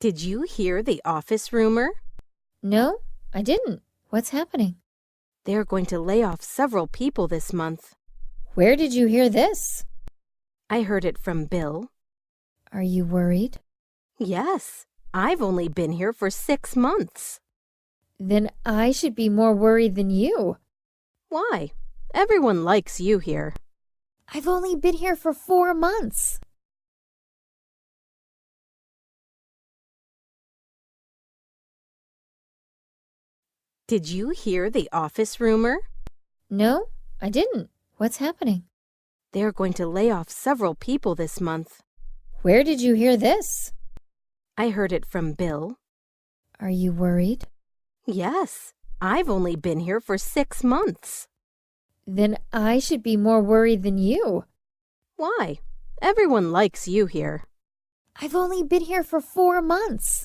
Did you hear the office rumor? No, I didn't. What's happening? They're going to lay off several people this month. Where did you hear this? I heard it from Bill. Are you worried? Yes, I've only been here for 6 months. Then I should be more worried than you. Why? Everyone likes you here. I've only been here for 4 months. Did you hear the office rumor? No, I didn't. What's happening? They're going to lay off several people this month. Where did you hear this? I heard it from Bill. Are you worried? Yes, I've only been here for 6 months. Then I should be more worried than you. Why? Everyone likes you here. I've only been here for 4 months.